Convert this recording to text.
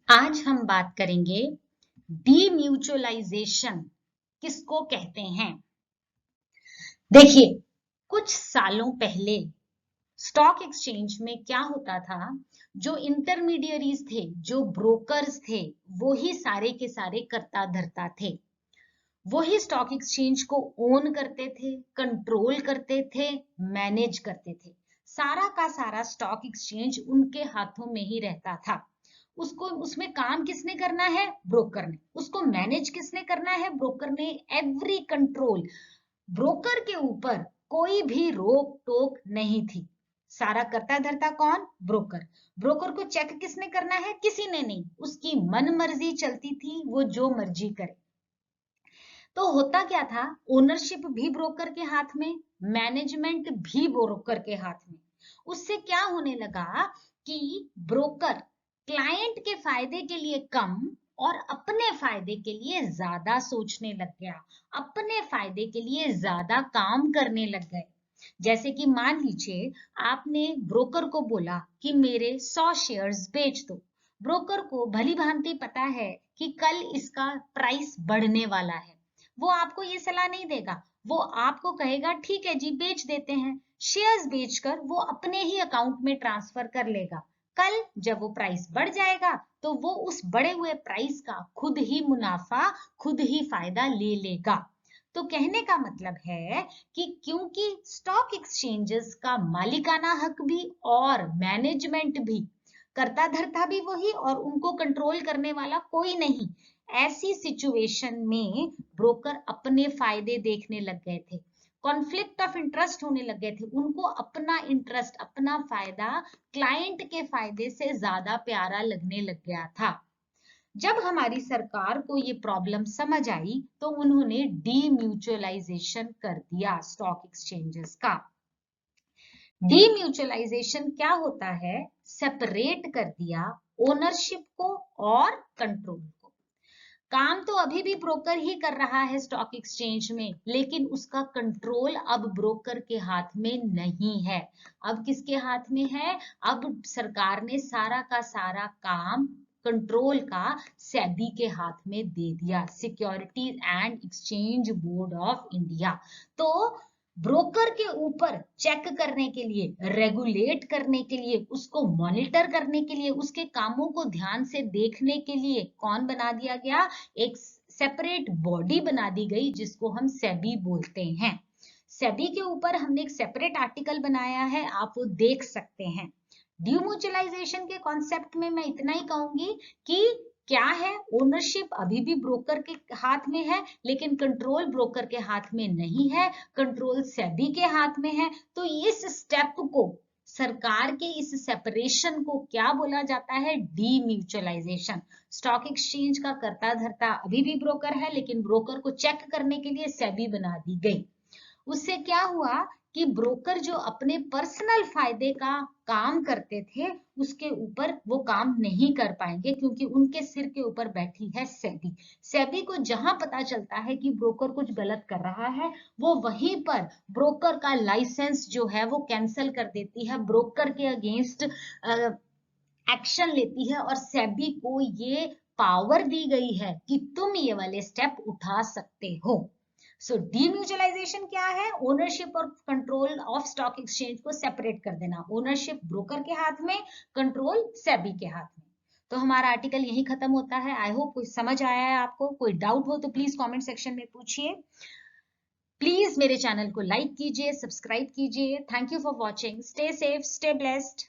आज हम बात करेंगे डीम्यूचुअलाइजेशन किसको कहते हैं। देखिए, कुछ सालों पहले स्टॉक एक्सचेंज में क्या होता था, जो इंटरमीडियरीज थे, जो ब्रोकर्स थे, वो ही सारे के सारे करता धरता थे। वो ही स्टॉक एक्सचेंज को ओन करते थे, कंट्रोल करते थे, मैनेज करते थे। सारा का सारा स्टॉक एक्सचेंज उनके हाथों में ही रहता था। उसको उसमें काम किसने करना है? ब्रोकर ने। उसको मैनेज किसने करना है? ब्रोकर ने। एवरी कंट्रोल ब्रोकर के ऊपर, कोई भी रोक टोक नहीं थी। सारा करता धरता कौन? ब्रोकर। ब्रोकर को चेक किसने करना है? किसी ने नहीं। उसकी मन मर्जी चलती थी, वो जो मर्जी करे। तो होता क्या था, ओनरशिप भी ब्रोकर के हाथ में, मैनेजमेंट भी ब्रोकर के हाथ में। उससे क्या होने लगा कि ब्रोकर क्लाइंट के फायदे के लिए कम और अपने फायदे के लिए ज्यादा सोचने लग गया, अपने फायदे के लिए ज्यादा काम करने लग गए। जैसे कि मान लीजिए, आपने ब्रोकर को बोला कि मेरे 100 शेयर्स बेच दो। ब्रोकर को भली भांति पता है कि कल इसका प्राइस बढ़ने वाला है। वो आपको ये सलाह नहीं देगा, वो आपको कहेगा ठीक है जी, बेच देते हैं। शेयर्स बेचकर वो अपने ही अकाउंट में ट्रांसफर कर लेगा। कल जब वो प्राइस बढ़ जाएगा तो वो उस बढ़े हुए प्राइस का खुद ही मुनाफा, खुद ही फायदा ले लेगा। तो कहने का मतलब है कि क्योंकि स्टॉक एक्सचेंजेस का मालिकाना हक भी और मैनेजमेंट भी, करता धरता भी वही और उनको कंट्रोल करने वाला कोई नहीं, ऐसी सिचुएशन में ब्रोकर अपने फायदे देखने लग गए थे। कॉन्फ्लिक्ट ऑफ इंटरेस्ट होने लग गए थे। उनको अपना इंटरेस्ट, अपना फायदा क्लाइंट के फायदे से ज्यादा प्यारा लगने लग गया था। जब हमारी सरकार को ये प्रॉब्लम समझ आई तो उन्होंने डीम्यूचुअलाइजेशन कर दिया स्टॉक एक्सचेंजेस का। डीम्यूचुअलाइजेशन क्या होता है? सेपरेट कर दिया ओनरशिप को और कंट्रोल को। काम तो अभी भी ब्रोकर ही कर रहा है स्टॉक एक्सचेंज में, लेकिन उसका कंट्रोल अब ब्रोकर के हाथ में नहीं है। अब किसके हाथ में है? अब सरकार ने सारा का सारा काम, कंट्रोल का, सेबी के हाथ में दे दिया, securities and exchange board of India. तो ब्रोकर के ऊपर चेक करने के लिए, रेगुलेट करने के लिए, उसको मॉनिटर करने के लिए, उसके कामों को ध्यान से देखने के लिए कौन बना दिया गया? एक सेपरेट बॉडी बना दी गई जिसको हम सेबी बोलते हैं। सेबी के ऊपर हमने एक सेपरेट आर्टिकल बनाया है, आप वो देख सकते हैं। डीम्यूचुअलाइजेशन के कॉन्सेप्ट में मैं इतना ही कहूंगी कि क्या है, ओनरशिप अभी भी ब्रोकर के हाथ में है, लेकिन कंट्रोल ब्रोकर के हाथ में नहीं है, कंट्रोल सेबी के हाथ में है। तो इस स्टेप को, सरकार के इस सेपरेशन को क्या बोला जाता है? डीम्यूचुअलाइजेशन। स्टॉक एक्सचेंज का करता धरता अभी भी ब्रोकर है, लेकिन ब्रोकर को चेक करने के लिए सेबी बना दी गई। उससे क्या हुआ कि ब्रोकर जो अपने पर्सनल फायदे का काम करते थे, उसके ऊपर वो काम नहीं कर पाएंगे, क्योंकि उनके सिर के ऊपर बैठी है सेबी। सेबी को जहां पता चलता है कि ब्रोकर कुछ गलत कर रहा है, वो वहीं पर ब्रोकर का लाइसेंस जो है वो कैंसिल कर देती है, ब्रोकर के अगेंस्ट एक्शन लेती है, और सेबी को ये पावर दी गई है कि तुम ये वाले स्टेप उठा सकते हो। सो डीम्यूचुअलाइजेशन क्या है? ओनरशिप और कंट्रोल ऑफ स्टॉक एक्सचेंज को सेपरेट कर देना। ओनरशिप ब्रोकर के हाथ में, कंट्रोल सेबी के हाथ में। तो हमारा आर्टिकल यही खत्म होता है। आई होप कुछ समझ आया है आपको। कोई डाउट हो तो प्लीज कमेंट सेक्शन में पूछिए। प्लीज मेरे चैनल को लाइक कीजिए, सब्सक्राइब कीजिए। Thank you for watching. Stay safe, stay blessed.